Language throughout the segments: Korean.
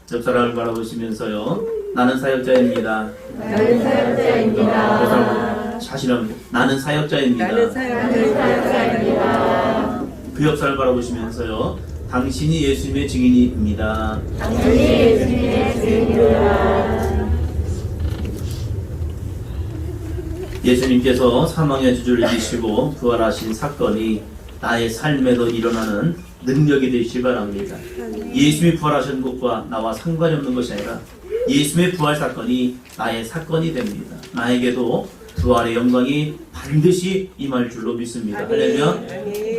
옆 사람을 바라보시면서요. 나는 사역자입니다. 나는 사역자입니다. 옆 사람 자신은 나는 사역자입니다. 나는 사역자입니다. 그 옆 사람을 바라보시면서요. 당신이 예수님의 증인입니다. 당신이 예수님의 증인입니다. 예수님께서 사망의 주주를 이기시고 부활하신 사건이 나의 삶에도 일어나는 능력이 되시기 바랍니다. 예수님이 부활하신 것과 나와 상관이 없는 것이 아니라 예수님의 부활 사건이 나의 사건이 됩니다. 나에게도 부활의 영광이 반드시 임할 줄로 믿습니다. 할렐루야.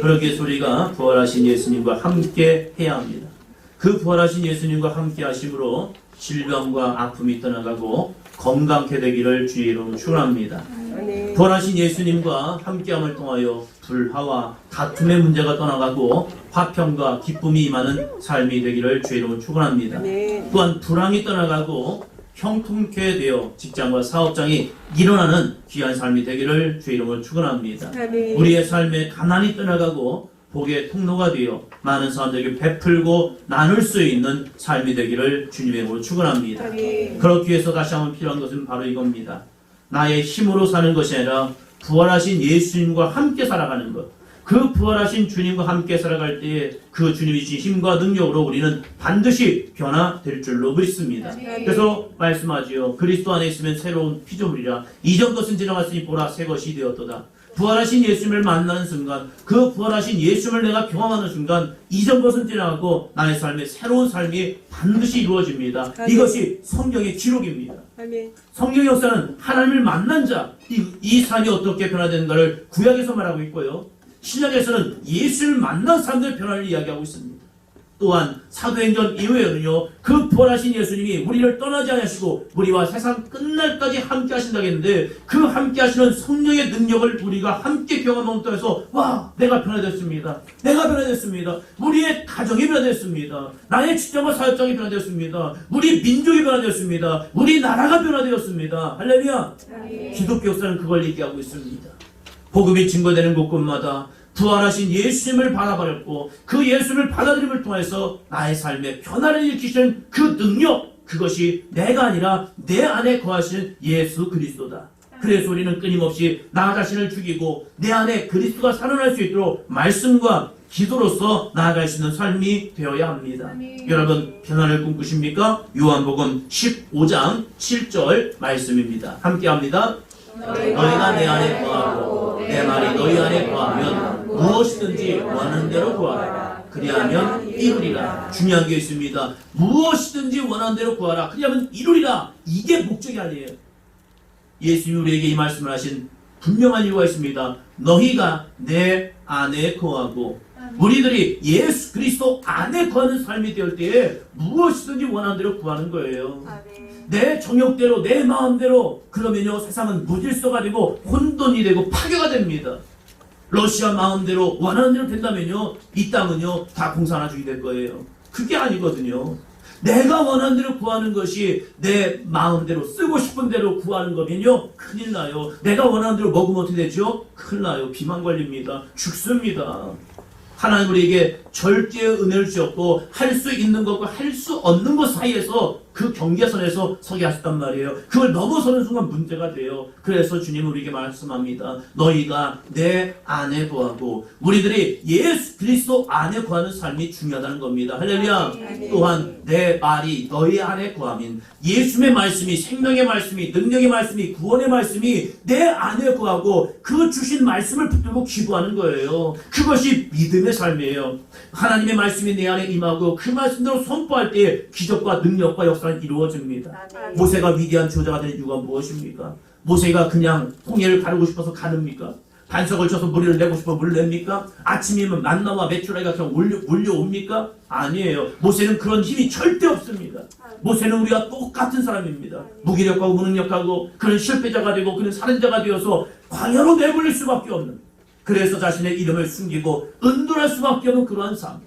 그러기에 우리가 부활하신 예수님과 함께 해야 합니다. 그 부활하신 예수님과 함께 하심으로 질병과 아픔이 떠나가고 건강케 되기를 주의 이름으로 축원합니다. 부활하신 예수님과 함께함을 통하여 불화와 다툼의 문제가 떠나가고 화평과 기쁨이 임하는 삶이 되기를 주의 이름으로 축원합니다. 또한 불황이 떠나가고 형통케 되어 직장과 사업장이 일어나는 귀한 삶이 되기를 주의 이름으로 축원합니다. 우리의 삶에 가난이 떠나가고 복의 통로가 되어 많은 사람들에게 베풀고 나눌 수 있는 삶이 되기를 주님의 이름으로 축원합니다. 그렇기 위해서 다시 한번 필요한 것은 바로 이겁니다. 나의 힘으로 사는 것이 아니라 부활하신 예수님과 함께 살아가는 것. 그 부활하신 주님과 함께 살아갈 때에 그 주님이 주신 힘과 능력으로 우리는 반드시 변화될 줄로 믿습니다. 그래서 말씀하지요. 그리스도 안에 있으면 새로운 피조물이라. 이전 것은 지나갔으니 보라 새 것이 되었도다. 부활하신 예수님을 만나는 순간, 그 부활하신 예수님을 내가 경험하는 순간 이전 것은 지나가고 나의 삶에 새로운 삶이 반드시 이루어집니다. 이것이 성경의 기록입니다. 성경의 역사는 하나님을 만난 자, 이 삶이 어떻게 변화되는가를 구약에서 말하고 있고요. 신약에서는 예수를 만난 사람들의 변화를 이야기하고 있습니다. 또한 사도행전 이후에는요, 그 부활하신 예수님이 우리를 떠나지 않으시고 우리와 세상 끝날까지 함께 하신다고 했는데, 그 함께 하시는 성령의 능력을 우리가 함께 경험함을 통해서 와, 내가 변화됐습니다. 내가 변화됐습니다. 우리의 가정이 변화됐습니다. 나의 직장과 사역장이 변화됐습니다. 우리 민족이 변화되었습니다. 우리 나라가 변화되었습니다. 할렐루야. 기독교 역사는 그걸 얘기하고 있습니다. 복음이 증거되는 곳곳마다 부활하신 예수님을 바라보았고 그 예수님을 받아들임을 통해서 나의 삶에 변화를 일으키시는 그 능력, 그것이 내가 아니라 내 안에 거하시는 예수 그리스도다. 그래서 우리는 끊임없이 나 자신을 죽이고 내 안에 그리스도가 살아날 수 있도록 말씀과 기도로서 나아갈 수 있는 삶이 되어야 합니다. 여러분, 변화를 꿈꾸십니까? 요한복음 15장 7절 말씀입니다. 함께 합니다. 너희가 내 안에 거하고 내 말이 너희 안에 거하면 무엇이든지 원하는 대로 구하라. 그리하면 이루리라. 중요한 게 있습니다. 무엇이든지 원하는 대로 구하라. 그리하면 이루리라. 이게 목적이 아니에요. 예수님이 우리에게 이 말씀을 하신 분명한 이유가 있습니다. 너희가 내 안에 거하고, 우리들이 예수 그리스도 안에 거하는 삶이 될 때에 무엇이든지 원하는 대로 구하는 거예요. 내 정욕대로, 내 마음대로, 그러면요 세상은 무질서가 되고 혼돈이 되고 파괴가 됩니다. 러시아 마음대로 원하는 대로 된다면요 이 땅은요 다 공산화주의 될 거예요. 그게 아니거든요. 내가 원하는 대로 구하는 것이 내 마음대로 쓰고 싶은 대로 구하는 거면요 큰일 나요. 내가 원하는 대로 먹으면 어떻게 되죠? 큰일 나요. 비만 걸립니다. 죽습니다. 하나님 우리에게 절대의 은혜를 주셨고 할 수 있는 것과 할 수 없는 것 사이에서 그 경계선에서 서게 하셨단 말이에요. 그걸 넘어서는 순간 문제가 돼요. 그래서 주님은 우리에게 말씀합니다. 너희가 내 안에 거하고, 우리들이 예수 그리스도 안에 거하는 삶이 중요하다는 겁니다. 할렐루야. 또한 내 말이 너희 안에 거하면, 예수님의 말씀이, 생명의 말씀이, 능력의 말씀이, 구원의 말씀이 내 안에 거하고 그 주신 말씀을 붙들고 기도하는 거예요. 그것이 믿음의 삶이에요. 하나님의 말씀이 내 안에 임하고 그 말씀대로 선포할 때 기적과 능력과 역사는 이루어집니다. 모세가 위대한 지도자가 된 이유가 무엇입니까? 모세가 그냥 홍해를 가르고 싶어서 가릅니까? 반석을 쳐서 물을 내고 싶어 물을 냅니까? 아침이면 만나와 메추라기가 그냥 몰려옵니까? 아니에요. 모세는 그런 힘이 절대 없습니다. 모세는 우리와 똑같은 사람입니다. 무기력하고 무능력하고 그런 실패자가 되고 그런 살인자가 되어서 광야로 내몰릴 수밖에 없는, 그래서 자신의 이름을 숨기고 은둔할 수밖에 없는 그러한 삶.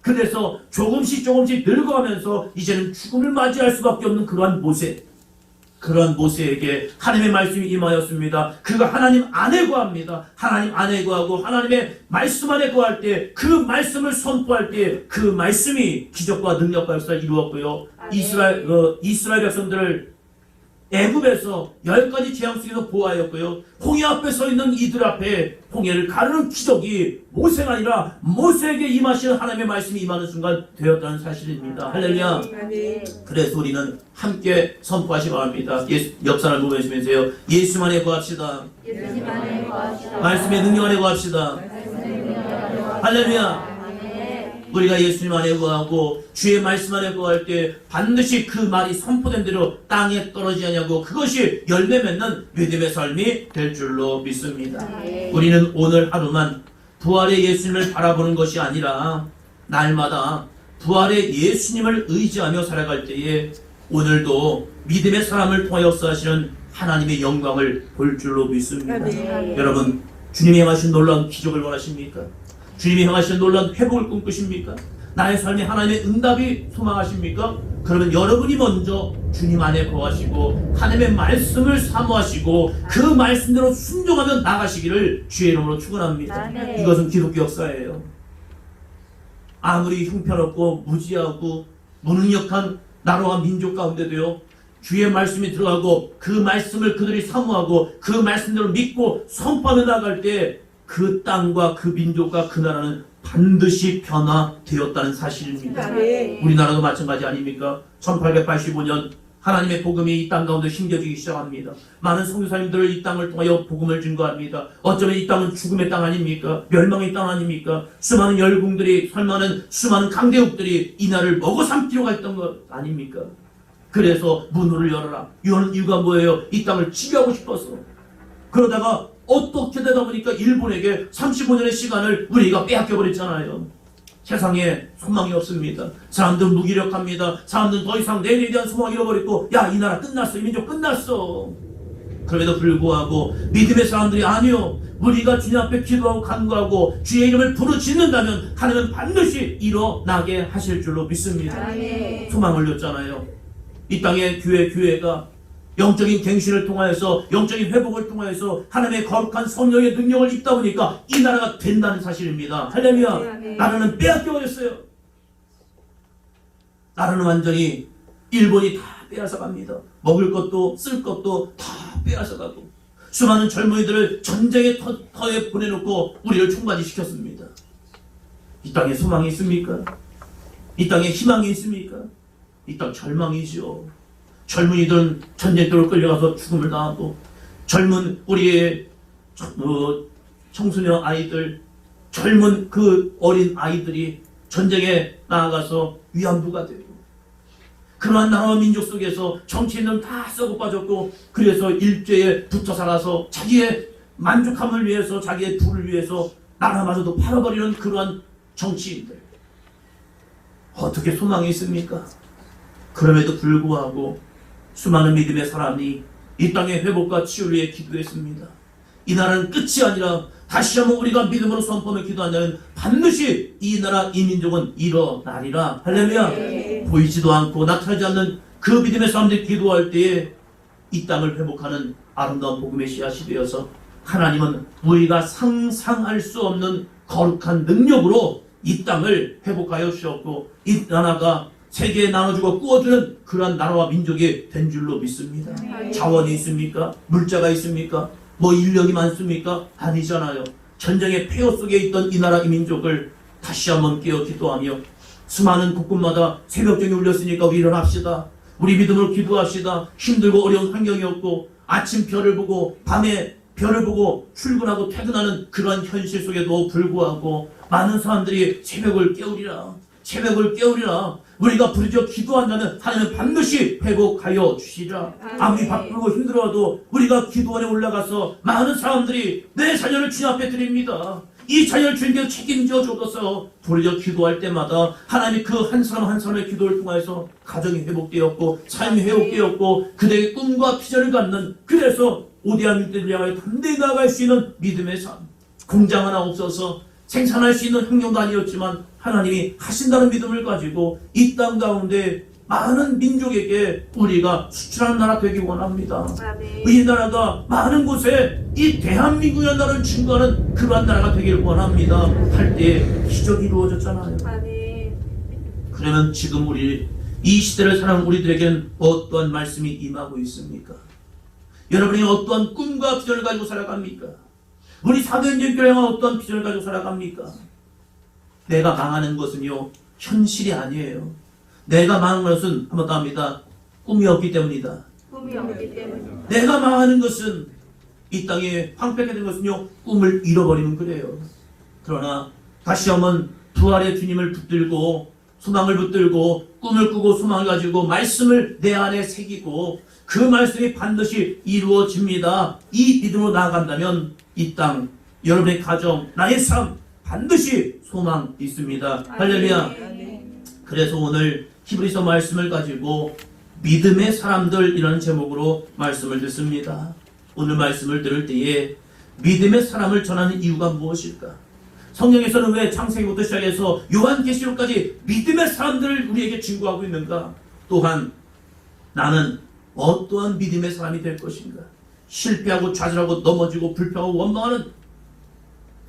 그래서 조금씩 늙어가면서 이제는 죽음을 맞이할 수밖에 없는 그러한 모세. 그런 모세에게 하나님의 말씀이 임하였습니다. 그가 하나님 안에 거합니다. 하나님 안에 거하고 하나님의 말씀 안에 거할 때, 그 말씀을 선포할 때 그 말씀이 기적과 능력과 역사를 이루었고요. 이스라엘 백성들을 애굽에서 10가지 재앙 속에서 보호하였고요. 홍해 앞에 서 있는 이들 앞에 홍해를 가르는 기적이 모세가 아니라 모세에게 임하시는 하나님의 말씀이 임하는 순간 되었다는 사실입니다. 할렐루야. 그래서 우리는 함께 선포하시 바랍니다. 역사를 보면서요. 예수만에 구합시다. 말씀의 능력 안에 구합시다. 할렐루야. 우리가 예수님 안에 구하고 주의 말씀 안에 구할 때 반드시 그 말이 선포된 대로 땅에 떨어지지 않냐고 그것이 열매 맺는 믿음의 삶이 될 줄로 믿습니다. 우리는 오늘 하루만 부활의 예수님을 바라보는 것이 아니라 날마다 부활의 예수님을 의지하며 살아갈 때에 오늘도 믿음의 사람을 통하여 역사하시는 하나님의 영광을 볼 줄로 믿습니다. 여러분, 주님이 행하신 놀라운 기적을 원하십니까? 주님이 행하시는 놀라운 회복을 꿈꾸십니까? 나의 삶에 하나님의 응답이 소망하십니까? 그러면 여러분이 먼저 주님 안에 거하시고 하나님의 말씀을 사모하시고 그 말씀대로 순종하며 나가시기를 주의 이름으로 축원합니다. 이것은 기독교 역사예요. 아무리 형편없고 무지하고 무능력한 나라와 민족 가운데도요, 주의 말씀이 들어가고 그 말씀을 그들이 사모하고 그 말씀대로 믿고 선포하며 나갈 때 그 땅과 그 민족과 그 나라는 반드시 변화되었다는 사실입니다. 우리나라도 마찬가지 아닙니까? 1885년 하나님의 복음이 이 땅 가운데 심겨지기 시작합니다. 많은 선교사님들을 이 땅을 통하여 복음을 증거합니다. 어쩌면 이 땅은 죽음의 땅 아닙니까? 멸망의 땅 아닙니까? 수많은 열궁들이, 수많은 강대국들이 이 나라를 먹어 삼키려고 했던 것 아닙니까? 그래서 문호를 열어라. 이거는 이유가 뭐예요? 이 땅을 지배하고 싶어서. 그러다가 어떻게 되다 보니까 일본에게 35년의 시간을 우리가 빼앗겨버렸잖아요. 세상에 소망이 없습니다. 사람들은 무기력합니다. 사람들은 더 이상 내일에 대한 소망을 잃어버렸고, 야, 이 나라 끝났어. 이 민족 끝났어. 그럼에도 불구하고 믿음의 사람들이 아니요, 우리가 주님 앞에 기도하고 간구하고 주의 이름을 부르짖는다면 하나님은 반드시 일어나게 하실 줄로 믿습니다. 소망을 줬잖아요. 이 땅의 교회가 영적인 갱신을 통하여서, 영적인 회복을 통하여서 하나님의 거룩한 성령의 능력을 입다 보니까 이 나라가 된다는 사실입니다. 할렐루야. 나라는 빼앗겨버렸어요. 나라는 완전히 일본이 다 빼앗아갑니다. 먹을 것도 쓸 것도 다 빼앗아가고 수많은 젊은이들을 전쟁의 터에 보내놓고 우리를 총괄시켰습니다. 이 땅에 소망이 있습니까? 이 땅에 희망이 있습니까? 이 땅 절망이죠. 젊은이들은 전쟁터로 끌려가서 죽음을 당하고, 젊은 우리의 청소년 아이들, 젊은 그 어린 아이들이 전쟁에 나아가서 위안부가 되고, 그러한 나라와 민족 속에서 정치인들은 다 썩어 빠졌고, 그래서 일죄에 붙어 살아서 자기의 만족함을 위해서, 자기의 부를 위해서 나라마저도 팔아버리는 그러한 정치인들, 어떻게 소망이 있습니까? 그럼에도 불구하고 수많은 믿음의 사람이 이 땅의 회복과 치유를 위해 기도했습니다. 이 나라는 끝이 아니라 다시 한번 우리가 믿음으로 선포하며 기도한다면 반드시 이 나라, 이 민족은 일어나리라. 할렐루야. 보이지도 않고 나타나지 않는 그 믿음의 사람들이 기도할 때에 이 땅을 회복하는 아름다운 복음의 씨앗이 되어서 하나님은 우리가 상상할 수 없는 거룩한 능력으로 이 땅을 회복하여 주셨고, 이 나라가 세계에 나눠주고 꾸어주는 그러한 나라와 민족이 된 줄로 믿습니다. 자원이 있습니까? 물자가 있습니까? 뭐 인력이 많습니까? 아니잖아요. 전쟁의 폐허 속에 있던 이 나라, 이 민족을 다시 한번 깨어 기도하며 수많은 곳곳마다 새벽전이 울렸으니까 우리 일어납시다. 우리 믿음으로 기도합시다. 힘들고 어려운 환경이었고 아침 별을 보고 밤에 별을 보고 출근하고 퇴근하는 그러한 현실 속에도 불구하고 많은 사람들이 새벽을 깨우리라. 우리가 부르짖어 기도한다면 하나님은 반드시 회복하여 주시라. 아무리 바쁘고 힘들어도 우리가 기도원에 올라가서 많은 사람들이 내 자녀를 주님 앞에 드립니다. 이 자녀를 주님께서 책임져 주어서 부르짖어 기도할 때마다 하나님이 그 한 사람 한 사람의 기도를 통해서 가정이 회복되었고 삶이 회복되었고 그들의 꿈과 비전을 갖는, 그래서 오대한 민족들을 향하여 담대히 나아갈 수 있는 믿음의 삶. 공장 하나 없어서 생산할 수 있는 환경도 아니었지만 하나님이 하신다는 믿음을 가지고 이 땅 가운데 많은 민족에게 우리가 수출하는 나라 되기 원합니다. 이 나라가 많은 곳에 이 대한민국이라는 나라를 증거하는 그러한 나라가 되기를 원합니다. 할 때 기적이 이루어졌잖아요. 그러면 지금 우리 이 시대를 살아가는 우리들에게는 어떠한 말씀이 임하고 있습니까? 여러분이 어떠한 꿈과 비전을 가지고 살아갑니까? 우리 사도행전 교회가 어떠한 비전을 가지고 살아갑니까? 내가 망하는 것은요, 현실이 아니에요. 내가 망하는 것은 한 번 더 합니다. 꿈이 없기 때문이다. 꿈이 없기 때문에. 내가 망하는 것은, 이 땅에 황폐하게 된 것은요, 꿈을 잃어버리면 그래요. 그러나 다시 한번 부활의 주님을 붙들고 소망을 붙들고 꿈을 꾸고 소망을 가지고 말씀을 내 안에 새기고 그 말씀이 반드시 이루어집니다. 이 믿음으로 나아간다면 이 땅, 여러분의 가정, 나의 삶 반드시 소망 있습니다. 할렐루야. 그래서 오늘 히브리서 말씀을 가지고 믿음의 사람들이라는 제목으로 말씀을 듣습니다. 오늘 말씀을 들을 때에 믿음의 사람을 전하는 이유가 무엇일까? 성경에서는 왜 창세기부터 시작해서 요한계시록까지 믿음의 사람들을 우리에게 증거하고 있는가? 또한 나는 어떠한 믿음의 사람이 될 것인가? 실패하고 좌절하고 넘어지고 불평하고 원망하는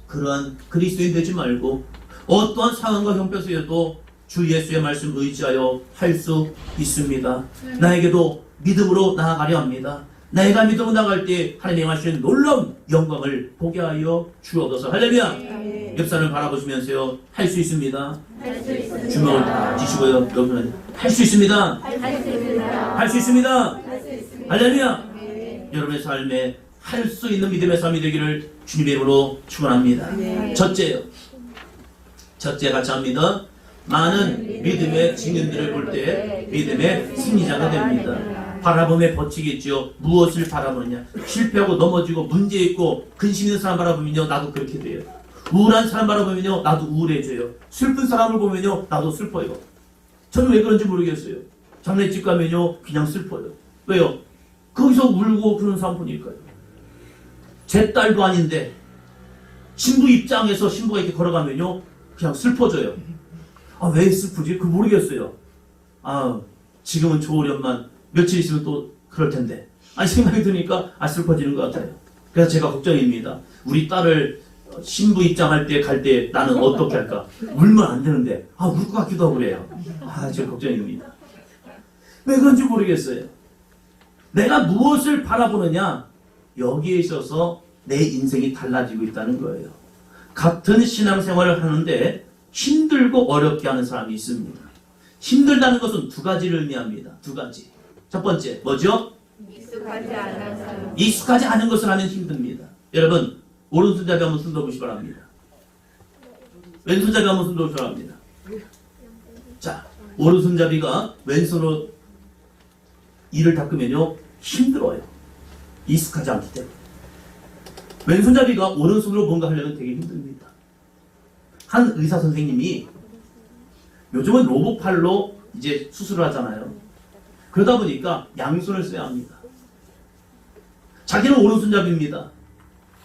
그러한 그리스도인 되지 말고 어떠한 상황과 형편에서도 주 예수의 말씀 의지하여 할 수 있습니다. 나에게도 믿음으로 나아가려 합니다. 내가 믿음으로 나갈 때 하나님이 하시는 놀라운 영광을 보게 하여 주옵소서. 할렐루야. 옆 사람을 바라보시면서요, 할 수 있습니다. 할 수 있습니다. 주먹을 쥐시고요, 여러분은 할 수 있습니다. 할 수 있습니다. 할 수 있습니다. 할 수 있습니다. 할렐루야. 네. 여러분의 삶에 할 수 있는 믿음의 삶이 되기를 주님의 이름으로 축원합니다. 네. 첫째요. 첫째 같이 합니다. 많은 믿음의 증인들을 볼 때 믿음의 승리자가 됩니다. 바라봄에 버티기 있죠. 무엇을 바라보느냐. 실패하고 넘어지고 문제 있고 근심 있는 사람 바라보면요, 나도 그렇게 돼요. 우울한 사람 바라보면요, 나도 우울해져요. 슬픈 사람을 보면요, 나도 슬퍼요. 저는 왜 그런지 모르겠어요. 장례집 가면요, 그냥 슬퍼요. 왜요? 거기서 울고 그런 사람 보니까요. 제 딸도 아닌데 신부 입장에서 신부가 이렇게 걸어가면요, 그냥 슬퍼져요. 아, 왜 슬프지? 그 모르겠어요. 아, 지금은 좋으련만 며칠 있으면 또 그럴 텐데. 아니, 생각이 드니까 슬퍼지는 것 같아요. 그래서 제가 걱정입니다. 우리 딸을 신부 입장할 때 갈 때 나는 어떻게 할까? 울면 안 되는데 울 것 같기도 하고 그래요. 제가 걱정입니다. 왜 그런지 모르겠어요. 내가 무엇을 바라보느냐, 여기에 있어서 내 인생이 달라지고 있다는 거예요. 같은 신앙생활을 하는데 힘들고 어렵게 하는 사람이 있습니다. 힘들다는 것은 두 가지를 의미합니다. 두 가지. 첫 번째 뭐죠? 익숙하지 않은 사람. 익숙하지 않은 것을 하면 힘듭니다. 여러분, 오른손잡이 한번 손 들어보시기 바랍니다. 왼손잡이 한번 손 들어보시기 바랍니다. 자, 오른손잡이가 왼손으로 이를 닦으면요, 힘들어요. 익숙하지 않기 때문에. 왼손잡이가 오른손으로 뭔가 하려면 되게 힘듭니다. 한 의사 선생님이 요즘은 로봇팔로 이제 수술을 하잖아요. 그러다 보니까 양손을 써야 합니다. 자기는 오른손잡이입니다.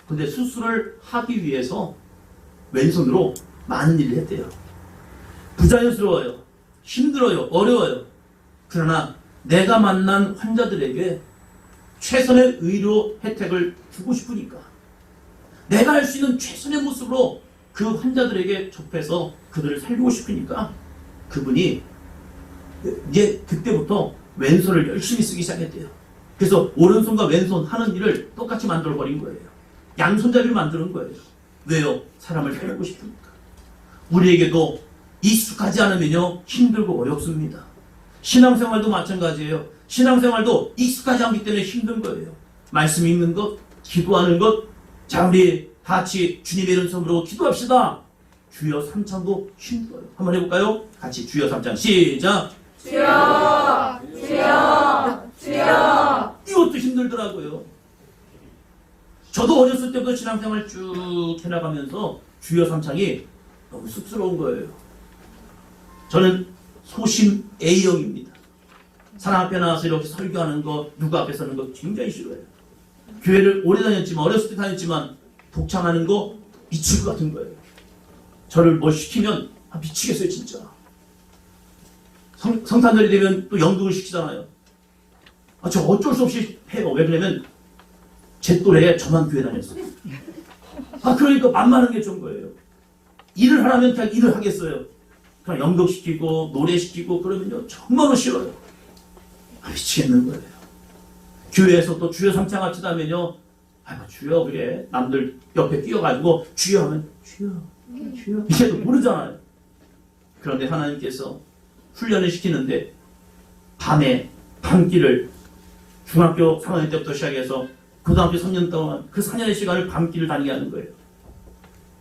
근데 수술을 하기 위해서 왼손으로 많은 일을 했대요. 부자연스러워요. 힘들어요. 어려워요. 그러나 내가 만난 환자들에게 최선의 의료 혜택을 주고 싶으니까 내가 할 수 있는 최선의 모습으로 그 환자들에게 접해서 그들을 살리고 싶으니까 그분이 이제 그때부터 왼손을 열심히 쓰기 시작했대요. 그래서 오른손과 왼손 하는 일을 똑같이 만들어버린 거예요. 양손잡이를 만드는 거예요. 왜요? 사람을 살리고 싶으니까. 우리에게도 익숙하지 않으면요, 힘들고 어렵습니다. 신앙생활도 마찬가지예요. 신앙생활도 익숙하지 않기 때문에 힘든 거예요. 말씀 읽는 것, 기도하는 것. 자, 우리 같이 주님의 이름 선으로 기도합시다. 주여 삼창도 힘들어요. 한번 해볼까요? 같이 주여 삼창 시작. 주여, 주여, 주여. 이것도 힘들더라고요. 저도 어렸을 때부터 신앙생활 쭉 해나가면서 주여 삼창이 너무 쑥스러운 거예요. 저는 소심 A형입니다. 사람 앞에 나와서 이렇게 설교하는 거, 누구 앞에 서는 거 굉장히 싫어해요. 교회를 오래 다녔지만, 어렸을 때 다녔지만 독창하는 거 미칠 것 같은 거예요. 저를 뭐 시키면 미치겠어요, 진짜. 성탄절이 되면 또 연극을 시키잖아요. 저 어쩔 수 없이 해요. 왜 그러냐면 제 또래에 저만 교회 다녔어요. 그러니까 만만한 게 좋은 거예요. 일을 하라면 그냥 일을 하겠어요. 그냥 연극시키고 노래시키고 그러면요 정말로 싫어요. 미치겠는 거예요. 교회에서 또 주여 삼창 합치다면요, 아이고 주여 그래 남들 옆에 끼어가지고 주여 하면 주여 이게도 모르잖아요. 그런데 하나님께서 훈련을 시키는데 밤에 밤길을 중학교 3학년 때부터 시작해서 고등학교 3년 동안 그 4년의 시간을 밤길을 다니게 하는 거예요.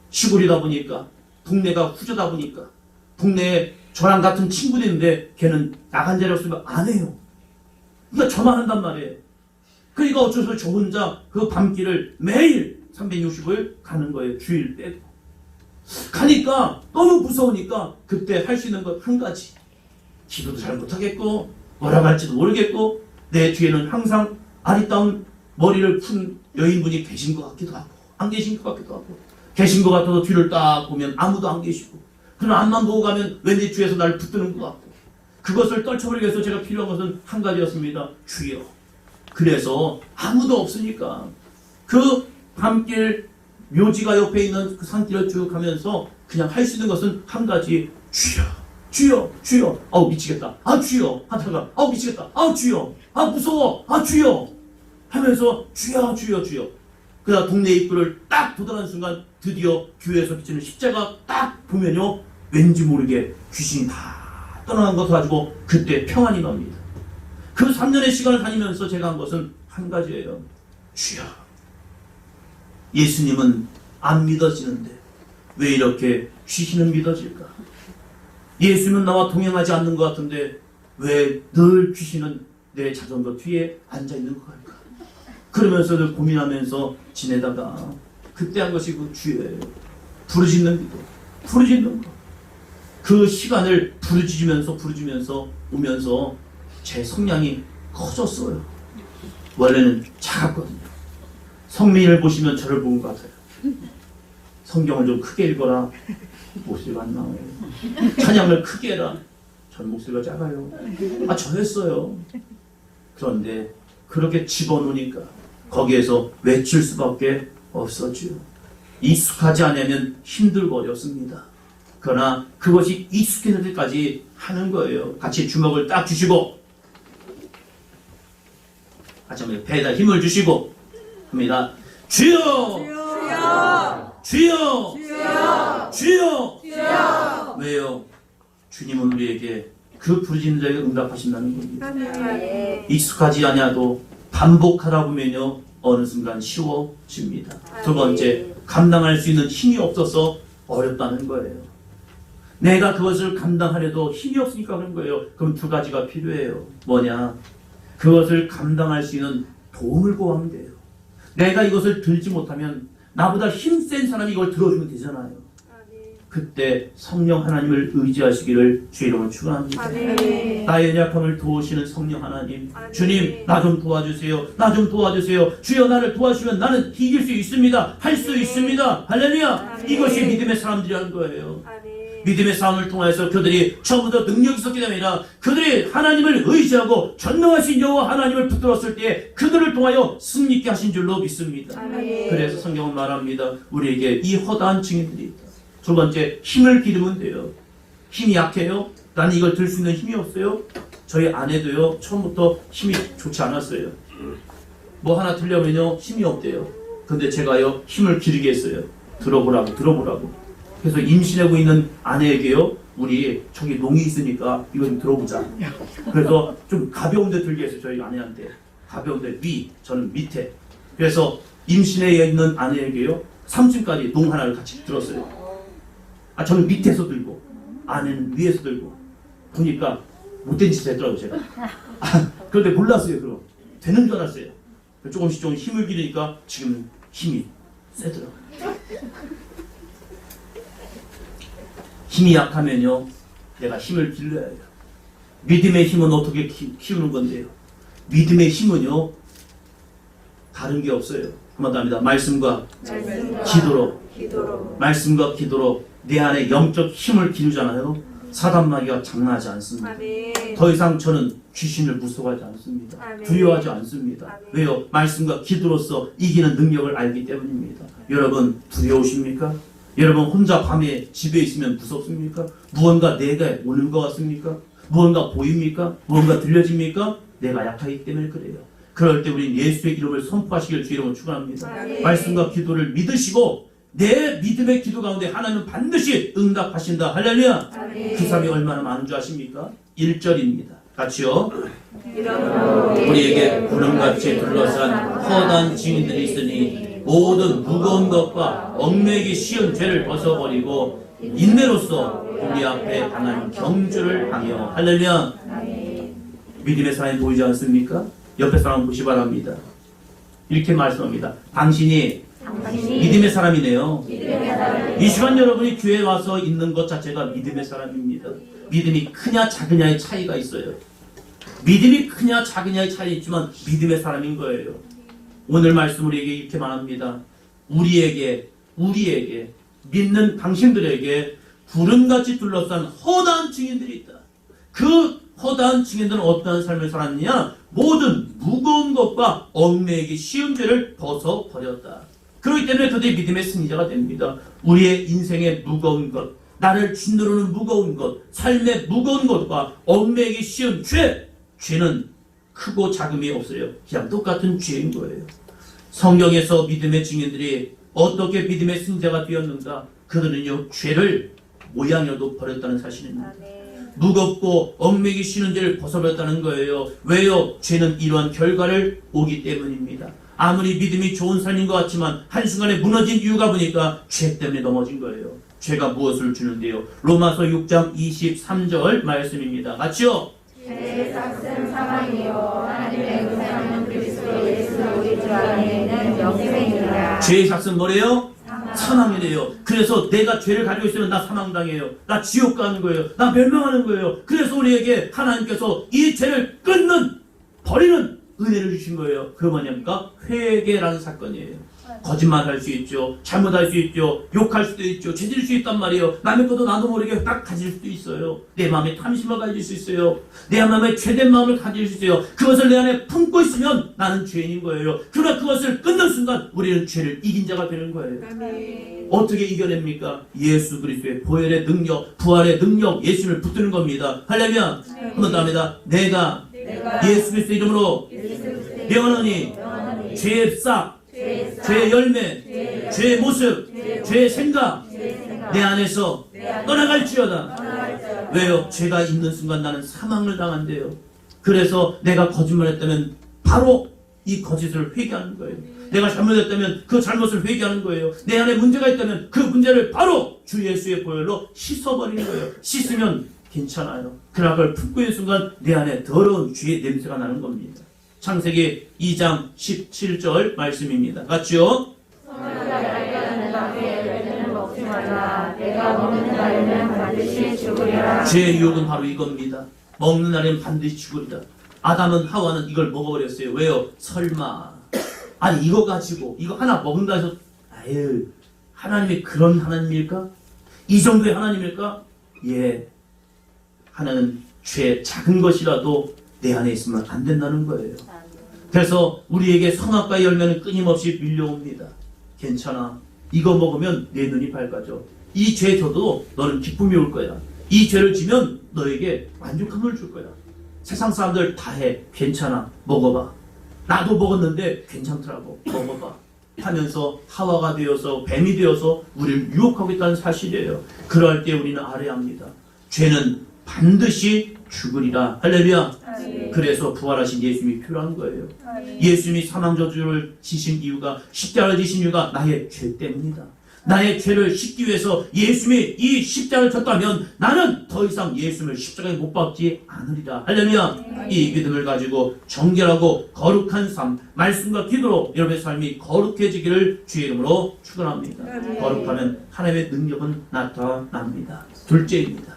시골이다 보니까 동네가 후져다 보니까 동네에 저랑 같은 친구도 있는데 걔는 나간 자리 없으면 안 해요. 그러니까 저만 한단 말이에요. 그러니까 어쩔 수 없이 저 혼자 그 밤길을 매일 365일 가는 거예요. 주일 빼고. 가니까 너무 무서우니까 그때 할 수 있는 것 한 가지. 기도도 잘 못하겠고 뭐라고 할지도 모르겠고 내 뒤에는 항상 아리따운 머리를 푼 여인분이 계신 것 같기도 하고 안 계신 것 같기도 하고 계신 것 같아도 뒤를 딱 보면 아무도 안 계시고 그런 앞만 보고 가면 왠지 뒤에서 나를 붙드는 것 같고 그것을 떨쳐버리기 위해서 제가 필요한 것은 한 가지였습니다. 주여. 그래서 아무도 없으니까 그 밤길 묘지가 옆에 있는 그 산길을 쭉 가면서 그냥 할 수 있는 것은 한 가지. 주여 주여 주여. 아우 미치겠다. 아 주여 하다가 아우 미치겠다. 아 주여. 아 무서워. 아 주여 하면서 주여 주여 주여. 그러다 동네 입구를 딱 도달하는 순간 드디어 교회에서 비치는 십자가 딱 보면요 왠지 모르게 귀신이 다 떠나간 것을 가지고 그때 평안이 납니다. 그 3년의 시간을 다니면서 제가 한 것은 한 가지예요. 주여. 예수님은 안 믿어지는데 왜 이렇게 귀신은 믿어질까? 예수님은 나와 동행하지 않는 것 같은데 왜 늘 귀신은 내 자전거 뒤에 앉아있는 것 같을까? 그러면서 늘 고민하면서 지내다가 그때 한 것이 그 주여예요. 부르짖는 기도, 부르짖는 것. 그 시간을 부르짖으면서 오면서 제 성량이 커졌어요. 원래는 작았거든요. 성민이를 보시면 저를 본 것 같아요. 성경을 좀 크게 읽어라. 목소리가 안 나와요. 찬양을 크게 해라. 전 목소리가 작아요. 아 저였어요. 그런데 그렇게 집어넣으니까 거기에서 외칠 수밖에 없었죠. 익숙하지 않으면 힘들고 어렵습니다. 그러나 그것이 익숙해질 때까지 하는 거예요. 같이 주먹을 딱 주시고 같이 한번 배에다 힘을 주시고 합니다. 주여! 주여! 주여! 주여! 주여! 주여! 왜요? 주님은 우리에게 그 부르짖는 자에게 응답하신다는 겁니다. 익숙하지 않아도 반복하다 보면요 어느 순간 쉬워집니다. 두 번째, 감당할 수 있는 힘이 없어서 어렵다는 거예요. 내가 그것을 감당하려도 힘이 없으니까 그런 거예요. 그럼 두 가지가 필요해요. 뭐냐? 그것을 감당할 수 있는 도움을 구하면 돼요. 내가 이것을 들지 못하면 나보다 힘센 사람이 이걸 들어주면 되잖아요. 그때 성령 하나님을 의지하시기를 주의 이름으로 축원합니다. 나의 연약함을 도우시는 성령 하나님, 주님 나 좀 도와주세요. 나 좀 도와주세요. 주여 나를 도와주시면 나는 이길 수 있습니다. 할 수 있습니다. 할렐루야. 이것이 믿음의 사람들이라는 거예요. 믿음의 싸움을 통해서 그들이 처음부터 능력이 있었기 때문에 아니라 그들이 하나님을 의지하고 전능하신 여호와 하나님을 붙들었을 때 그들을 통하여 승리케 하신 줄로 믿습니다. 그래서 성경은 말합니다. 우리에게 이 허다한 증인들이 있다. 두 번째, 힘을 기르면 돼요. 힘이 약해요? 나는 이걸 들 수 있는 힘이 없어요? 저희 아내도요 처음부터 힘이 좋지 않았어요. 뭐 하나 들려면요 힘이 없대요. 근데 제가요 힘을 기르게 했어요. 들어보라고. 그래서 임신하고 있는 아내에게요 우리 저기 농이 있으니까 이거 좀 들어보자. 그래서 좀 가벼운 데 들게 했어요. 저희 아내한테 가벼운 데 위, 저는 밑에. 그래서 임신해 있는 아내에게요 3층까지 농 하나를 같이 들었어요. 저는 밑에서 들고 아내는 위에서 들고 보니까 못된 짓을 했더라고요 제가. 그런데 몰랐어요. 그럼 되는 줄 알았어요. 조금씩 힘을 기르니까 지금 힘이 세더라고요. 힘이 약하면요 내가 힘을 길러야 해요. 믿음의 힘은 어떻게 키우는 건데요? 믿음의 힘은요 다른 게 없어요. 그만 합니다. 말씀과 기도로. 말씀과 기도로 내 안에 영적 힘을 기르잖아요. 사단마귀가 장난하지 않습니다. 더 이상 저는 귀신을 무서워하지 않습니다. 두려워하지 않습니다. 왜요? 말씀과 기도로서 이기는 능력을 알기 때문입니다. 여러분 두려우십니까? 여러분 혼자 밤에 집에 있으면 무섭습니까? 무언가 내가 오는 것 같습니까? 무언가 보입니까? 무언가 들려집니까? 내가 약하기 때문에 그래요. 그럴 때 우리는 예수의 이름을 선포하시길 주 이름으로 축원합니다. 말씀과 기도를 믿으시고 내 믿음의 기도 가운데 하나님은 반드시 응답하신다. 할렐루야. 그 사람이 얼마나 많은 줄 아십니까? 1절입니다. 같이요. 우리에게 구름같이 둘러싼 허다한 증인들이 있으니 모든 무거운 것과 얽매이기 쉬운 죄를 벗어버리고 인내로써 우리 앞에 하나님 경주를 하며 할렐루야. 믿음의 사람이 보이지 않습니까? 옆에 사람 보시 바랍니다. 이렇게 말씀합니다. 당신이 믿음의 사람이네요. 이 시간 여러분이 교회에 와서 있는 것 자체가 믿음의 사람입니다. 믿음이 크냐 작으냐의 차이가 있어요. 믿음이 크냐 작으냐의 차이 있지만 믿음의 사람인 거예요. 오늘 말씀 우리에게 이렇게 말합니다. 우리에게 믿는 당신들에게 구름같이 둘러싼 허다한 증인들이 있다. 그 허다한 증인들은 어떠한 삶을 살았느냐? 모든 무거운 것과 얽매이기 쉬운 죄를 벗어버렸다. 그렇기 때문에 그들이 믿음의 승리자가 됩니다. 우리의 인생의 무거운 것, 나를 짓누르는 무거운 것, 삶의 무거운 것과 얽매이기 쉬운 죄는 크고 작음이 없어요. 그냥 똑같은 죄인 거예요. 성경에서 믿음의 증인들이 어떻게 믿음의 승자가 되었는가? 그들은요, 죄를 모양이라도 버렸다는 사실입니다. 무겁고 얽매이기 쉬운 죄를 벗어버렸다는 거예요. 왜요? 죄는 이러한 결과를 오기 때문입니다. 아무리 믿음이 좋은 삶인 것 같지만 한순간에 무너진 이유가 보니까 죄 때문에 넘어진 거예요. 죄가 무엇을 주는데요? 로마서 6장 23절 말씀입니다. 같이요. 죄의 삭은 사망이요 하나님의 은혜하는 그리스도 예수 우리 주 안에 있는 영생이라. 죄의 삭은 뭐래요? 사망이래요. 그래서 내가 죄를 가지고 있으면 나 사망당해요. 나 지옥 가는 거예요. 나 멸망하는 거예요. 그래서 우리에게 하나님께서 이 죄를 버리는 은혜를 주신 거예요. 그 뭐냐니까 회개라는 사건이에요. 거짓말할 수 있죠. 잘못할 수 있죠. 욕할 수도 있죠. 죄질 수 있단 말이에요. 남의 것도 나도 모르게 딱 가질 수도 있어요. 내 마음에 탐심을 가질 수 있어요. 내 마음에 죄된 마음을 가질 수 있어요. 그것을 내 안에 품고 있으면 나는 죄인인 거예요. 그러나 그것을 끊는 순간 우리는 죄를 이긴 자가 되는 거예요. 어떻게 이겨냅니까? 예수 그리스도의 보혈의 능력, 부활의 능력, 예수를 붙드는 겁니다. 할렐루야. 한 번 더 합니다. 내가 예수 그리스도 이름으로 명하노니 죄의 싹, 죄의 열매, 죄의 모습, 죄의 생각 내 안에서 떠나갈지어다. 왜요? 죄가 있는 순간 나는 사망을 당한대요. 그래서 내가 거짓말했다면 바로 이 거짓을 회개하는 거예요. 내가 잘못했다면 그 잘못을 회개하는 거예요. 내 안에 문제가 있다면 그 문제를 바로 주 예수의 보혈로 씻어버리는 거예요. 씻으면 괜찮아요. 그러나 그걸 품고 있는 순간 내 안에 더러운 죄의 냄새가 나는 겁니다. 창세기 2장 17절 말씀입니다. 같이요? 죄의 유혹은 바로 이겁니다. 먹는 날에는 반드시 죽으리라. 아담은 하와는 이걸 먹어버렸어요. 왜요? 설마 아니 이거 가지고 이거 하나 먹는다 해서 아유 하나님이 그런 하나님일까? 이 정도의 하나님일까? 예, 하나는 죄 작은 것이라도 내 안에 있으면 안 된다는 거예요. 그래서 우리에게 선악과의 열매는 끊임없이 밀려옵니다. 괜찮아. 이거 먹으면 내 눈이 밝아져. 이 죄 줘도 너는 기쁨이 올 거야. 이 죄를 지면 너에게 만족함을 줄 거야. 세상 사람들 다 해. 괜찮아. 먹어봐. 나도 먹었는데 괜찮더라고. 먹어봐. 하면서 하와가 되어서 뱀이 되어서 우리를 유혹하고 있다는 사실이에요. 그럴 때 우리는 알아야 합니다. 죄는 반드시 죽으리라. 할렐루야. 그래서 부활하신 예수님이 필요한 거예요. 예수님이 사망저주를 지신 이유가, 십자가를 지신 이유가 나의 죄 때문이다. 나의 죄를 씻기 위해서 예수님이 이 십자가를 졌다면 나는 더 이상 예수님을 십자가에 못 박지 않으리라. 할렐루야. 이 믿음을 가지고 정결하고 거룩한 삶, 말씀과 기도로 여러분의 삶이 거룩해지기를 주의 이름으로 축원합니다. 거룩하면 하나님의 능력은 나타납니다. 둘째입니다.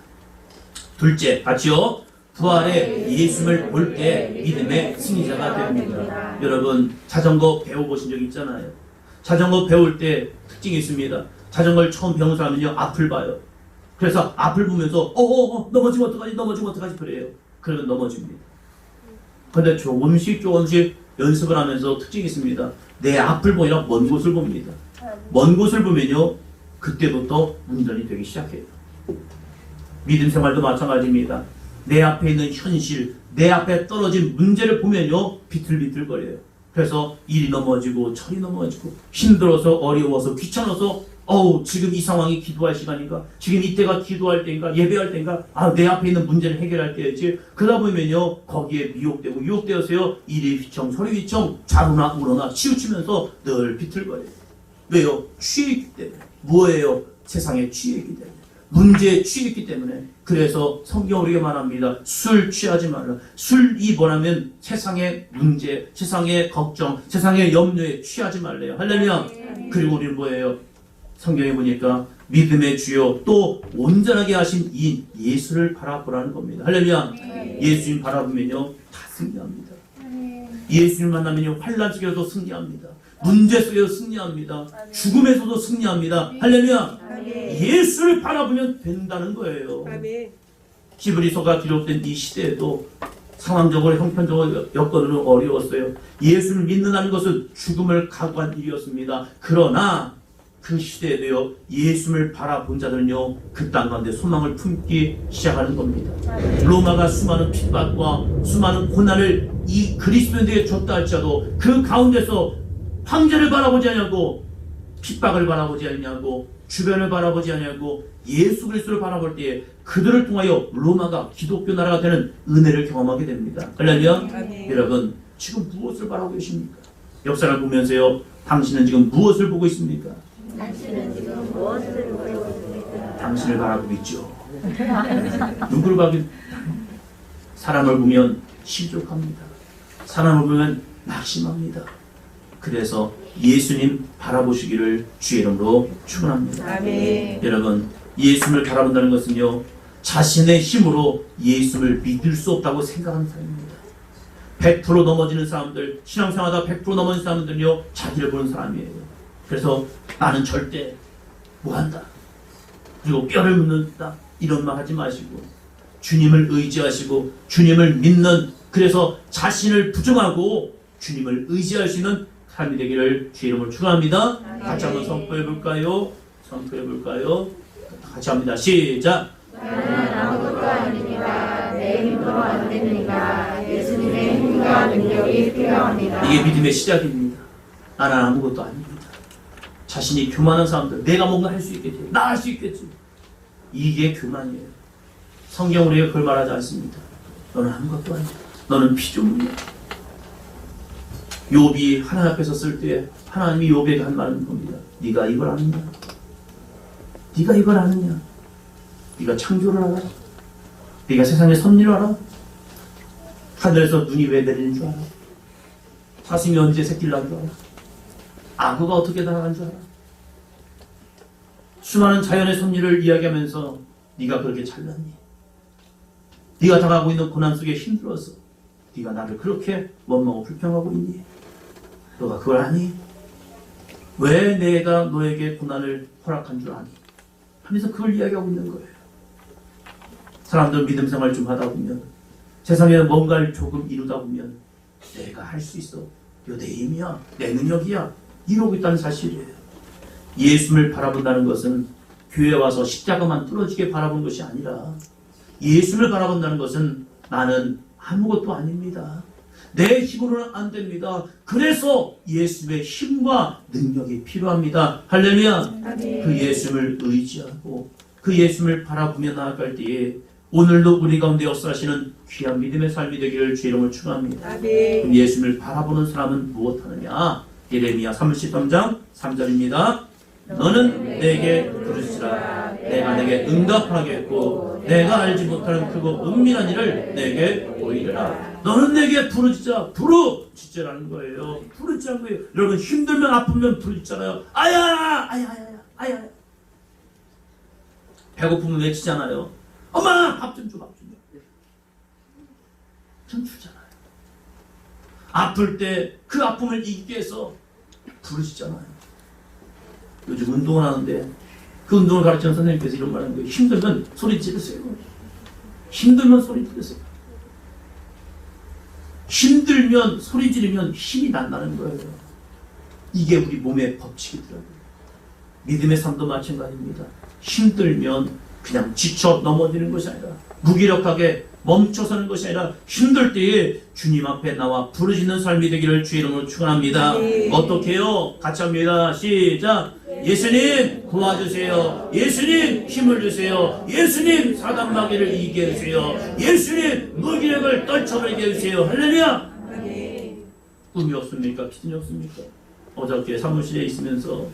둘째, 같이요. 부활의 예수님을 볼 때 믿음의 승리자가 됩니다. 여러분 자전거 배워보신 적 있잖아요. 자전거 배울 때 특징이 있습니다. 자전거를 처음 배우는 사람은요 앞을 봐요. 그래서 앞을 보면서 넘어지면 어떡하지 그래요. 그러면 넘어집니다. 근데 조금씩 연습을 하면서 특징이 있습니다. 내 앞을 보이라 먼 곳을 봅니다. 먼 곳을 보면요 그때부터 문전이 되기 시작해요. 믿음 생활도 마찬가지입니다. 내 앞에 있는 현실, 내 앞에 떨어진 문제를 보면요, 비틀비틀거려요. 그래서 일이 넘어지고 철이 넘어지고 힘들어서 어려워서 귀찮아서 지금 이 상황이 기도할 시간인가? 지금 이때가 기도할 때인가? 예배할 때인가? 내 앞에 있는 문제를 해결할 때였지. 그러다 보면요, 거기에 미혹되고 유혹되어서요, 이리 휘청 저리 휘청 자루나 우러나 치우치면서 늘 비틀거려요. 왜요? 취했기 때문에. 뭐예요? 세상에 취했기 때문에. 문제에 취했기 때문에. 그래서 성경은 우리에게 말합니다. 술 취하지 말라. 술이 뭐냐면 세상의 문제, 세상의 걱정, 세상의 염려에 취하지 말래요. 할렐루야. 그리고 우리는 뭐예요? 성경에 보니까 믿음의 주요 또 온전하게 하신 이 예수를 바라보라는 겁니다. 할렐루야. 예수님 바라보면요, 다 승리합니다. 예수님 만나면요, 환난 속에서도 승리합니다. 문제 속에서 승리합니다. 죽음에서도 승리합니다. 할렐루야. 예수를 바라보면 된다는 거예요. 히브리서가 기록된 이 시대에도 상황적으로 형편적으로 여건으로 어려웠어요. 예수를 믿는다는 것은 죽음을 각오한 일이었습니다. 그러나 그 시대에도요, 예수를 바라본 자들은요, 그 땅 가운데 소망을 품기 시작하는 겁니다. 로마가 수많은 핍박과 수많은 고난을 이 그리스도인들에게 줬다 할지라도 그 가운데서 황제를 바라보지 않냐고, 핍박을 바라보지 않냐고, 주변을 바라보지 않냐고, 예수 그리스도를 바라볼 때에 그들을 통하여 로마가 기독교 나라가 되는 은혜를 경험하게 됩니다. 할렐루야. 여러분, 지금 무엇을 바라고 계십니까? 역사를 보면서요, 당신은 지금 무엇을 보고 있습니까? 당신은 지금 무엇을 보고 있습니까? 당신을 바라보고 있죠. 누구를 봐도 사람을 보면 실족합니다. 사람을 보면 낙심합니다. 그래서 예수님 바라보시기를 주의 이름으로 축원합니다. 여러분, 예수를 바라본다는 것은요, 자신의 힘으로 예수를 믿을 수 없다고 생각하는 사람입니다. 100% 넘어지는 사람들, 신앙생활하다 100% 넘어진 사람들은요, 자기를 보는 사람이에요. 그래서 나는 절대 뭐한다, 그리고 뼈를 묻는다, 이런 말 하지 마시고 주님을 의지하시고 주님을 믿는, 그래서 자신을 부정하고 주님을 의지할 수 있는 삶이 되기를 주의 이름으로 축원합니다. 같이 한번 선포해 볼까요? 선포해 볼까요? 같이 합니다. 시작. 나는 아무것도 아닙니다. 내 힘으로 안 됩니다. 예수님의 힘과 능력이 필요합니다. 이게 믿음의 시작입니다. 나는 아무것도 아닙니다. 자신이 교만한 사람들, 내가 뭔가 할 수 있겠지, 나 할 수 있겠지, 이게 교만이에요. 성경 우리가 그걸 말하지 않습니다. 너는 아무것도 아니야. 너는 피조물이야. 욥이 하나님 앞에 섰을 때 하나님이 욥에게 한 말은 겁니다. 네가 이걸 아느냐? 네가 이걸 아느냐? 네가 창조를 알아? 네가 세상의 섭리를 알아? 하늘에서 눈이 왜 내리는 줄 알아? 사슴이 언제 새끼를 낳은 줄 알아? 악어가 어떻게 날아간 줄 알아? 수많은 자연의 섭리를 이야기하면서 네가 그렇게 잘났니? 네가 당하고 있는 고난 속에 힘들어서 네가 나를 그렇게 원망하고 불평하고 있니? 너가 그걸 아니? 왜 내가 너에게 고난을 허락한 줄 아니? 하면서 그걸 이야기하고 있는 거예요. 사람들 믿음 생활 좀 하다 보면, 세상에 뭔가를 조금 이루다 보면 내가 할 수 있어, 이거 내 힘이야, 내 능력이야, 이러고 있다는 사실이에요. 예수를 바라본다는 것은 교회 와서 십자가만 뚫어지게 바라본 것이 아니라, 예수를 바라본다는 것은 나는 아무것도 아닙니다. 내 힘으로는 안 됩니다. 그래서 예수의 힘과 능력이 필요합니다. 할렐루야. 그 예수를 의지하고 그 예수를 바라보며 나아갈 때에 오늘도 우리 가운데 역사하시는 귀한 믿음의 삶이 되기를 주의 이름으로 축원합니다. 그럼 예수를 바라보는 사람은 무엇하느냐? 예레미야 33장 3절입니다. 너는 내게 부르시라. 내가 내게 응답하겠고 내가 알지 못하는 크고 은밀한 일을 내게 보이리라. 너는 내게 부르짖자. 부르짖자라는 거예요. 부르짖자는 거예요. 여러분, 힘들면 아프면 부르짖잖아요. 아야 아야 아야 아야. 배고프면 외치잖아요. 엄마 밥 좀 줘, 밥 좀 줘. 전 주잖아요. 아플 때 그 아픔을 이기기 위해서 부르짖잖아요. 요즘 운동을 하는데 그 운동을 가르치는 선생님께서 이런 말 하는 거예요. 힘들면 소리 지르세요. 힘들면 소리 지르세요. 힘들면 소리 지르면 힘이 난다는 거예요. 이게 우리 몸의 법칙이더라고요. 믿음의 삶도 마찬가지입니다. 힘들면 그냥 지쳐 넘어지는 것이 아니라 무기력하게 멈춰서는 것이 아니라 힘들 때에 주님 앞에 나와 부르짖는 삶이 되기를 주의 이름으로 축원합니다. 어떻게 해요? 같이 합니다. 시작. 예수님 도와주세요. 예수님 힘을 주세요. 예수님 사단 마귀를 이기게 해주세요. 예수님 무기력을 떨쳐버리게 해주세요. 할렐루야. 꿈이 없습니까? 비전이 없습니까? 어저께 사무실에 있으면서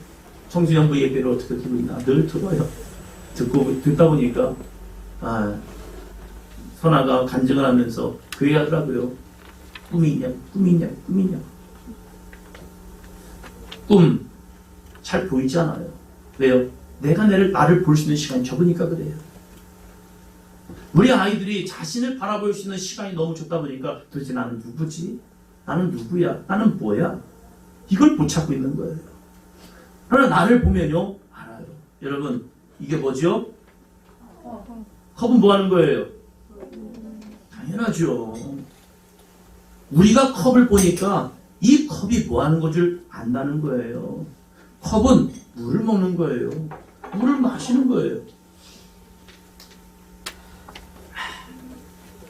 청소년부 예배를 어떻게 듣고 있나 늘 들어요. 듣다 보니까 선아가 간증을 하면서 그 얘기 하더라고요. 꿈이 있냐? 꿈이 있냐? 꿈이 있냐? 꿈 잘 보이지 않아요. 왜요? 내가 나를 볼 수 있는 시간이 적으니까 그래요. 우리 아이들이 자신을 바라볼 수 있는 시간이 너무 적다 보니까 도대체 나는 누구지? 나는 누구야? 나는 뭐야? 이걸 못 찾고 있는 거예요. 그러나 나를 보면요 알아요. 여러분 이게 뭐죠? 컵은 뭐 하는 거예요? 당연하죠. 우리가 컵을 보니까 이 컵이 뭐 하는 것을 안다는 거예요. 컵은 물을 먹는 거예요. 물을 마시는 거예요.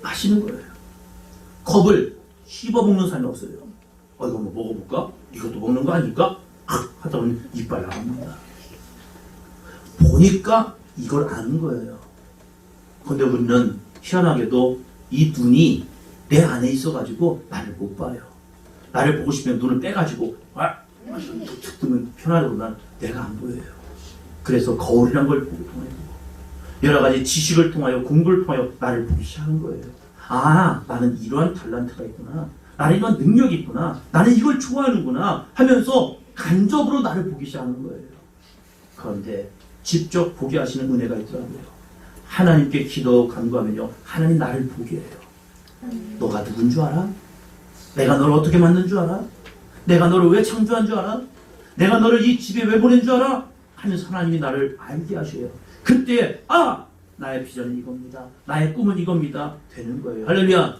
마시는 거예요. 컵을 씹어 먹는 사람이 없어요. 이거 한번 먹어볼까? 이것도 먹는 거 아닐까? 하다 보면 이빨 나갑니다. 보니까 이걸 아는 거예요. 근데 우리는 희한하게도 이 눈이 내 안에 있어가지고 나를 못 봐요. 나를 보고 싶으면 눈을 빼가지고 툭 뜨면 편하려고 난 내가 안 보여요. 그래서 거울이란 걸 보고 통해요. 여러 가지 지식을 통하여 공부를 통하여 나를 보기 시작하는 거예요. 나는 이러한 탤런트가 있구나. 나는 이러한 능력이 있구나. 나는 이걸 좋아하는구나 하면서 간접으로 나를 보기 시작하는 거예요. 그런데 직접 보게 하시는 은혜가 있더라고요. 하나님께 기도 간구하면요 하나님 나를 보게 해요. 너가 누군 줄 알아? 내가 너를 어떻게 만든 줄 알아? 내가 너를 왜 창조한 줄 알아? 내가 너를 이 집에 왜 보낸 줄 알아? 하면서 하나님이 나를 알게 하셔요. 그때 나의 비전은 이겁니다. 나의 꿈은 이겁니다. 되는 거예요. 할렐루야.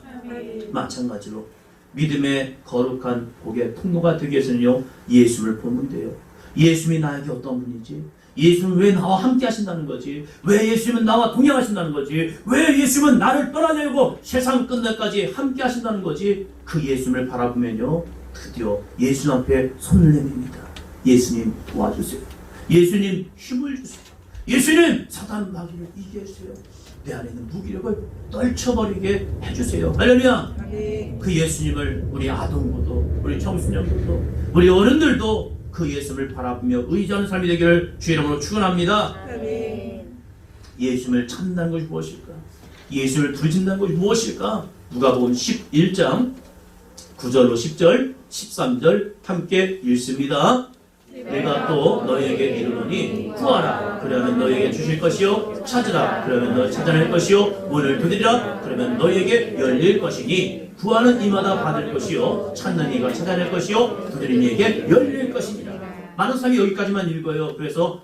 마찬가지로 믿음의 거룩한 복의 통로가 되기 위해서는요 예수를 보면 돼요. 예수님이 나에게 어떤 분이지? 예수님은 왜 나와 함께 하신다는 거지? 왜 예수님은 나와 동행하신다는 거지? 왜 예수님은 나를 떠나내고 세상 끝날까지 함께 하신다는 거지? 그 예수님을 바라보면요 드디어 예수님 앞에 손을 내밉니다. 예수님 도와주세요. 예수님 힘을 주세요. 예수님 사단 마귀를 이기게 해주세요. 내 안에 있는 무기력을 떨쳐버리게 해주세요. 할렐루야. 그 예수님을 우리 아동부도 우리 청소년부도 우리 어른들도 그 예수님을 바라보며 의지하는 삶이 되기를 주의 이름으로 축원합니다. 예수님을 찾는다는 것이 무엇일까? 예수님을 부르짖는다는 것이 무엇일까? 누가복음 11장 9절로 10절 13절 함께 읽습니다. 내가 또 너희에게 이르노니 구하라 그러면 너희에게 주실 것이요 찾으라 그러면 너희 찾아낼 것이요 문을 두드리라 그러면 너희에게 열릴 것이니 구하는 이마다 받을 것이요 찾는 이가 찾아낼 것이요 두드리는 이에게 열릴 것이니라. 많은 사람이 여기까지만 읽어요. 그래서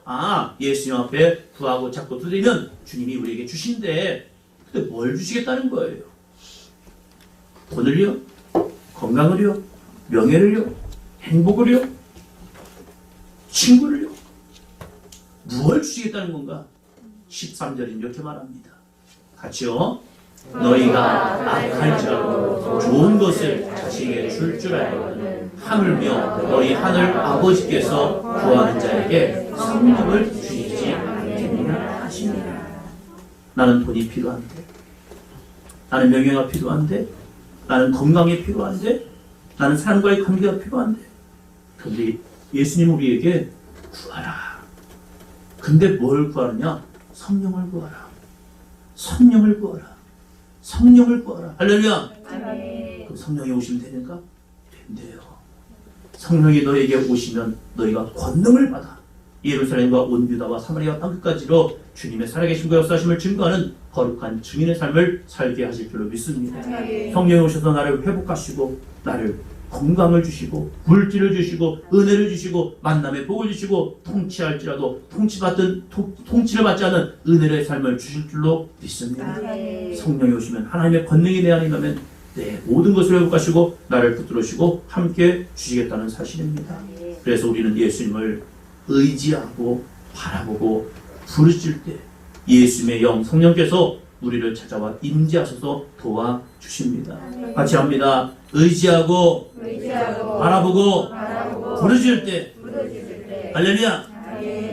예수님 앞에 구하고 찾고 두드리면 주님이 우리에게 주신대. 근데 뭘 주시겠다는 거예요? 돈을요? 건강을요? 명예를요? 행복을요? 친구를요? 무엇을 주시겠다는 건가? 13절은 이렇게 말합니다. 같이요. 너희가 악할지라도 좋은 것을 자식에게 줄 줄 알거든 하물며 너희 하늘 아버지께서 구하는 자에게 성령을 주시지 않겠느냐 하시니라. 나는 돈이 필요한데, 나는 명예가 필요한데, 나는 건강이 필요한데, 나는 사람과의 관계가 필요한데, 그런데 예수님 우리에게 구하라. 근데 뭘 구하느냐? 성령을 구하라. 성령을 구하라. 성령을 구하라. 할렐루야. 그 성령이 오시면 되는가? 된대요. 성령이 너에게 오시면 너희가 권능을 받아 예루살렘과 온 유다와 사마리아 땅끝까지로 주님의 살아계심과 역사하심을 증거하는 거룩한 증인의 삶을 살게 하실 줄로 믿습니다. 성령이 오셔서 나를 회복하시고 나를 건강을 주시고 물질을 주시고 은혜를 주시고 만남의 복을 주시고 통치할지라도 통치를 받지 않은 은혜의 삶을 주실 줄로 믿습니다. 성령이 오시면 하나님의 권능이 내 안에 임하면 내 모든 것을 회복하시고 나를 붙들으시고 함께 주시겠다는 사실입니다. 그래서 우리는 예수님을 의지하고 바라보고 부르실 때 예수님의 영 성령께서 우리를 찾아와 임재하셔서 도와주십니다. 같이 합니다. 의지하고 바라보고 부르실 때 할렐루야.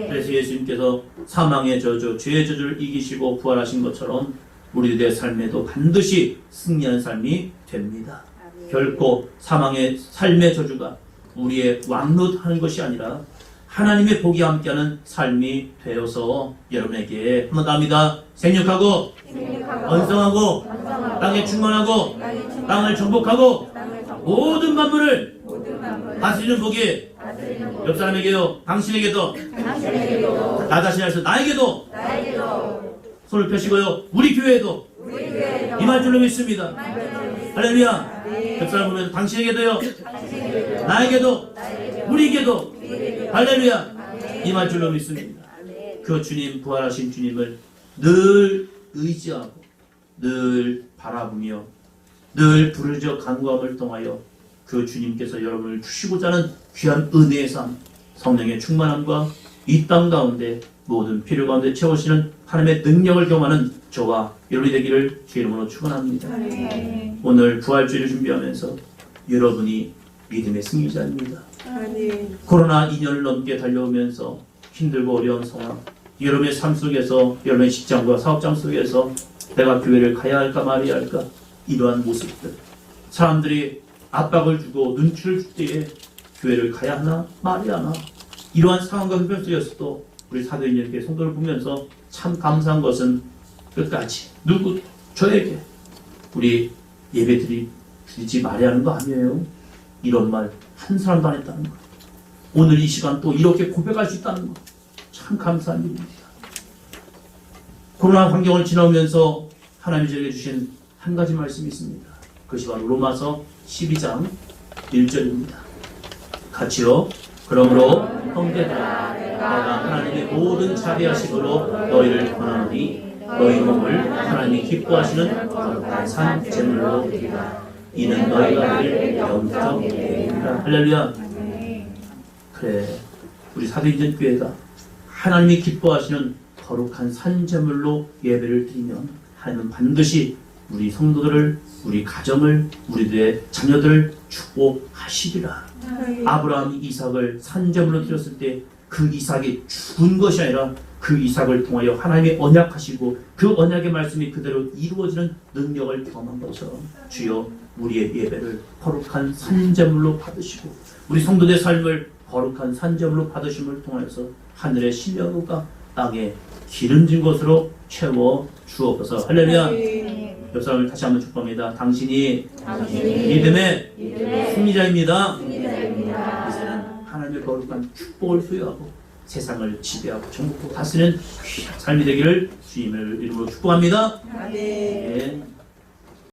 그래서 예수님께서 사망의 저주, 죄의 저주를 이기시고 부활하신 것처럼 우리들의 삶에도 반드시 승리하는 삶이 됩니다. 결코 사망의 삶의 저주가 우리의 왕노하는 것이 아니라 하나님의 복이 함께하는 삶이 되어서 여러분에게 한번 합니다. 생육하고 번성하고 땅에 충만하고 땅을 정복하고 모든 만물을 다스리는 복이 옆 사람에게요, 당신에게도, 나 자신에서 나에게도 손을 펴시고요, 우리 교회에도 임할 줄로 믿습니다. 할렐루야. 옆 사람 보면 당신에게도요, 나에게도, 우리에게도 할렐루야 임할 줄로 믿습니다. 그 주님, 부활하신 주님을 늘 의지하고 늘 바라보며 늘 부르짖어 간구함을 통하여 그 주님께서 여러분을 주시고자 하는 귀한 은혜의 삶, 성령의 충만함과 이 땅 가운데 모든 필요 가운데 채우시는 하나님의 능력을 경험하는 저와 여러분이 되기를 주의 이름으로 축원합니다. 오늘 부활주의를 준비하면서 여러분이 믿음의 승리자입니다. 코로나 2년을 넘게 달려오면서 힘들고 어려운 상황, 여러분의 삶 속에서, 여러분의 직장과 사업장 속에서 내가 교회를 가야 할까 말아야 할까, 이러한 모습들, 사람들이 압박을 주고 눈치를 줄 때에 교회를 가야 하나 말아야 하나, 이러한 상황과 형편 속에서도 우리 사도인들께 성도를 보면서 참 감사한 것은 끝까지 누구 저에게 우리 예배 드리지 말아야 하는 거 아니에요. 이런 말 한 사람도 안 했다는 거, 오늘 이 시간 또 이렇게 고백할 수 있다는 거 참 감사한 일입니다. 코로나 환경을 지나오면서 하나님이 저에게 주신 한 가지 말씀이 있습니다. 그것이 바로 로마서 12장 1절입니다. 같이요. 그러므로 형제들아, 내가 하나님의 모든 자비하심으로 너희를 권하노니 너희 몸을 하나님이 기뻐하시는 거룩한 산 제물로 드리라. 이는 너희가 드릴 영적 예배니라. 할렐루야. 그래, 우리 사도인전 교회가 하나님이 기뻐하시는 거룩한 산 제물로 예배를 드리면 하나님은 반드시 우리 성도들을, 우리 가정을, 우리들의 자녀들을 축복하시리라. 아브라함이 이삭을 산제물로 드렸을 때 그 이삭이 죽은 것이 아니라 그 이삭을 통하여 하나님이 언약하시고 그 언약의 말씀이 그대로 이루어지는 능력을 경험한 것처럼 주여 우리의 예배를 거룩한 산제물로 받으시고 우리 성도들의 삶을 거룩한 산제물로 받으심을 통해서 하늘의 신령과 땅에 기름진 것으로 채워 주옵소서. 할렐루야. 옆 사람을 다시 한번 축복합니다. 당신이 믿음의 승리자입니다. 이제는 하나님의 거룩한 축복을 소유하고 세상을 지배하고 전국도 다스리는 삶이 되기를 주님의 이름으로 축복합니다. 아멘.